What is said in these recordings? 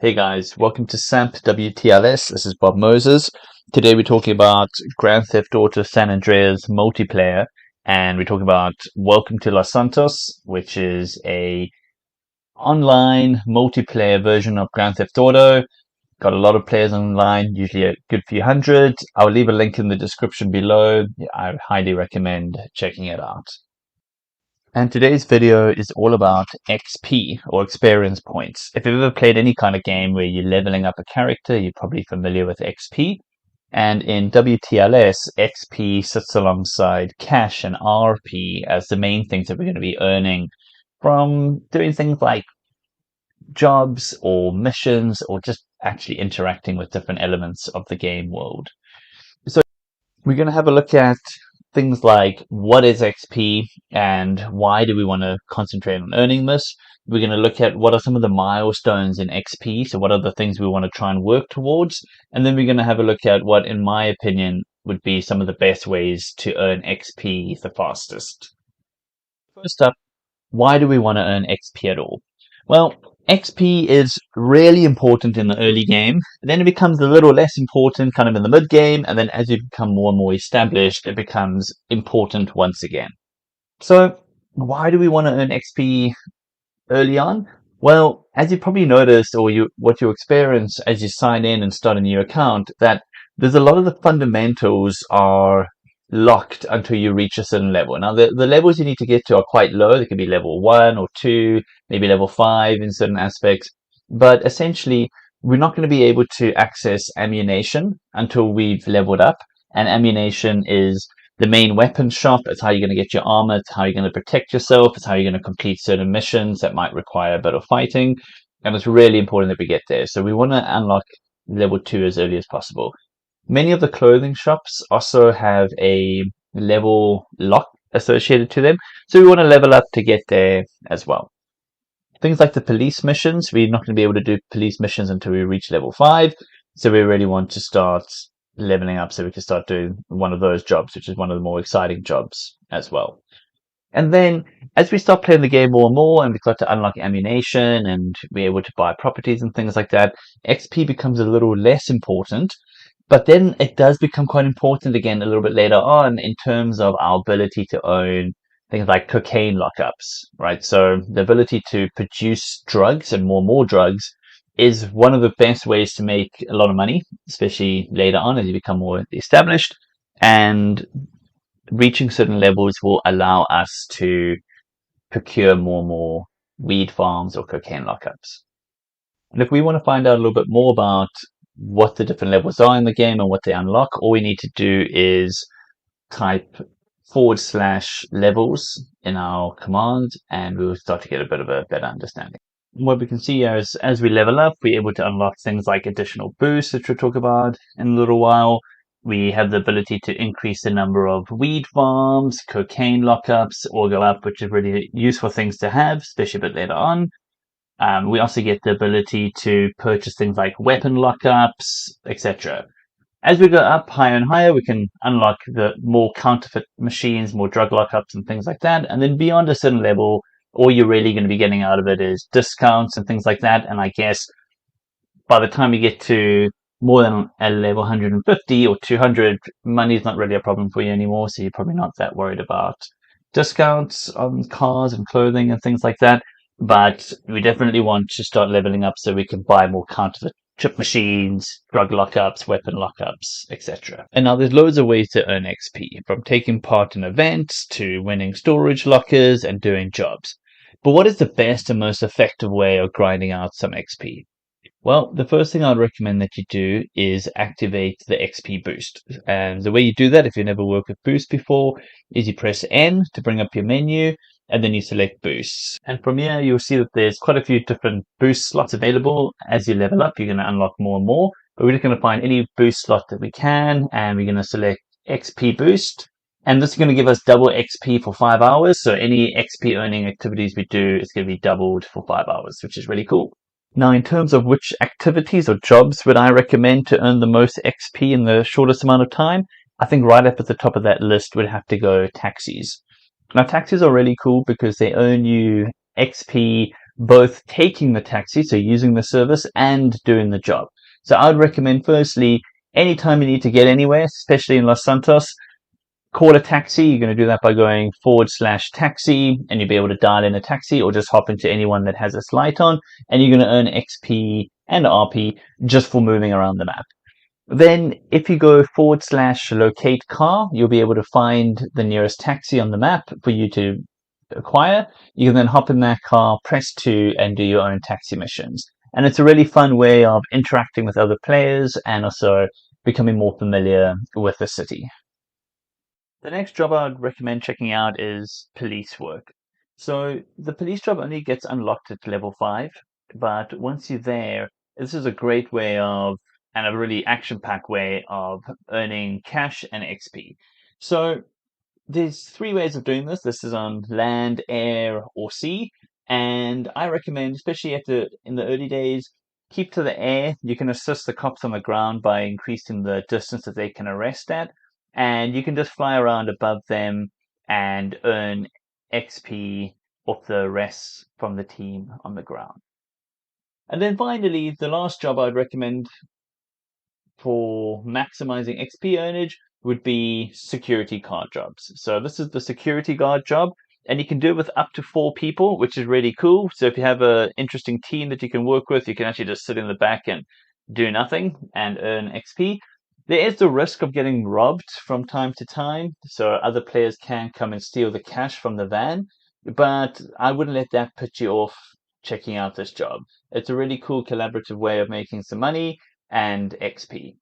Hey guys, welcome to SAMP WTLS. This is Bob Moses. Today we're talking about Grand Theft Auto San Andreas multiplayer, and we're talking about Welcome to Los Santos, which is a online multiplayer version of Grand Theft Auto. Got a lot of players online, usually a good few hundred. I'll leave a link in the description below. I highly recommend checking it out. And today's video is all about XP, or experience points. If you've ever played any kind of game where you're leveling up a character, you're probably familiar with XP. And in WTLS, XP sits alongside cash and RP as the main things that we're going to be earning from doing things like jobs or missions or just actually interacting with different elements of the game world. So we're going to have a look at things like what is XP and why do we want to concentrate on earning this. We're going to look at what are some of the milestones in XP, so what are the things we want to try and work towards, and then we're going to have a look at what, in my opinion, would be some of the best ways to earn XP the fastest. First up, why do we want to earn XP at all? Well, XP is really important in the early game, then it becomes a little less important kind of in the mid game, and then as you become more and more established, it becomes important once again. So why do we want to earn XP early on? Well, as you probably noticed, or what you experience as you sign in and start a new account, that there's a lot of the fundamentals are locked until you reach a certain level. Now, the levels you need to get to are quite low. They could be level 1 or 2, maybe level 5 in certain aspects. But essentially, we're not going to be able to access ammunition until we've leveled up. And ammunition is the main weapon shop. It's how you're going to get your armor. It's how you're going to protect yourself. It's how you're going to complete certain missions that might require a bit of fighting. And it's really important that we get there. So we want to unlock level 2 as early as possible. Many of the clothing shops also have a level lock associated to them, so we want to level up to get there as well. Things like the police missions, we're not going to be able to do police missions until we reach level 5, so we really want to start leveling up so we can start doing one of those jobs, which is one of the more exciting jobs as well. And then as we start playing the game more and more and we start to unlock ammunition and be able to buy properties and things like that, XP becomes a little less important. But then it does become quite important again a little bit later on in terms of our ability to own things like cocaine lockups, right? So the ability to produce drugs and more drugs is one of the best ways to make a lot of money, especially later on as you become more established. And reaching certain levels will allow us to procure more and more weed farms or cocaine lockups. And if we want to find out a little bit more about what the different levels are in the game and what they unlock, all we need to do is type /levels in our command and we will start to get a bit of a better understanding. What we can see here is as we level up, we're able to unlock things like additional boosts, which we'll talk about in a little while. We have the ability to increase the number of weed farms, cocaine lockups, all go up, which are really useful things to have, especially a bit later on. We also get the ability to purchase things like weapon lockups, etc. As we go up higher and higher, we can unlock the more counterfeit machines, more drug lockups and things like that. And then beyond a certain level, all you're really going to be getting out of it is discounts and things like that. And I guess by the time you get to more than a level 150 or 200, money is not really a problem for you anymore. So you're probably not that worried about discounts on cars and clothing and things like that. But we definitely want to start leveling up so we can buy more counterfeit chip machines, drug lockups, weapon lockups, etc. And now there's loads of ways to earn XP, from taking part in events to winning storage lockers and doing jobs. But what is the best and most effective way of grinding out some XP? Well, the first thing I'd recommend that you do is activate the XP boost. And the way you do that, if you've never worked with boost before, is you press N to bring up your menu, and then you select boosts. And from here, you'll see that there's quite a few different boost slots available. As you level up, you're going to unlock more and more, but we're just going to find any boost slot that we can, and we're going to select XP boost. And this is going to give us double XP for 5 hours. So any XP earning activities we do is going to be doubled for 5 hours, which is really cool. Now, in terms of which activities or jobs would I recommend to earn the most XP in the shortest amount of time, I think right up at the top of that list would have to go taxis. Now, taxis are really cool because they earn you XP both taking the taxi, so using the service, and doing the job. So I would recommend, firstly, anytime you need to get anywhere, especially in Los Santos, call a taxi. You're going to do that by going /taxi, and you'll be able to dial in a taxi or just hop into anyone that has its light on, and you're going to earn XP and RP just for moving around the map. Then if you go /locate car, you'll be able to find the nearest taxi on the map for you to acquire. You can then hop in that car, press 2, and do your own taxi missions. And it's a really fun way of interacting with other players and also becoming more familiar with the city. The next job I'd recommend checking out is police work. So the police job only gets unlocked at level 5, but once you're there, this is a great way of, and a really action-packed way of earning cash and XP. So there's 3 ways of doing this. This is on land, air, or sea. And I recommend, especially in the early days, keep to the air. You can assist the cops on the ground by increasing the distance that they can arrest at. And you can just fly around above them and earn XP off the rest from the team on the ground. And then finally, the last job I'd recommend for maximizing XP earnage would be security guard jobs. So this is the security guard job, and you can do it with up to 4 people, which is really cool. So if you have an interesting team that you can work with, you can actually just sit in the back and do nothing and earn XP. There is the risk of getting robbed from time to time, so other players can come and steal the cash from the van, but I wouldn't let that put you off checking out this job. It's a really cool collaborative way of making some money and XP.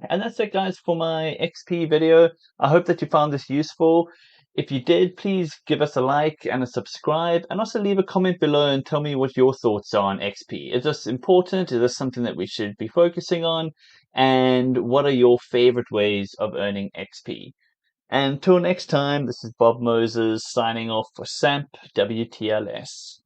And that's it, guys, for my XP video. I hope that you found this useful. If you did, please give us a like and a subscribe, and also leave a comment below and tell me what your thoughts are on XP. Is this important? Is this something that we should be focusing on? And what are your favorite ways of earning XP? Until next time, this is Bob Moses signing off for SAMP WTLS.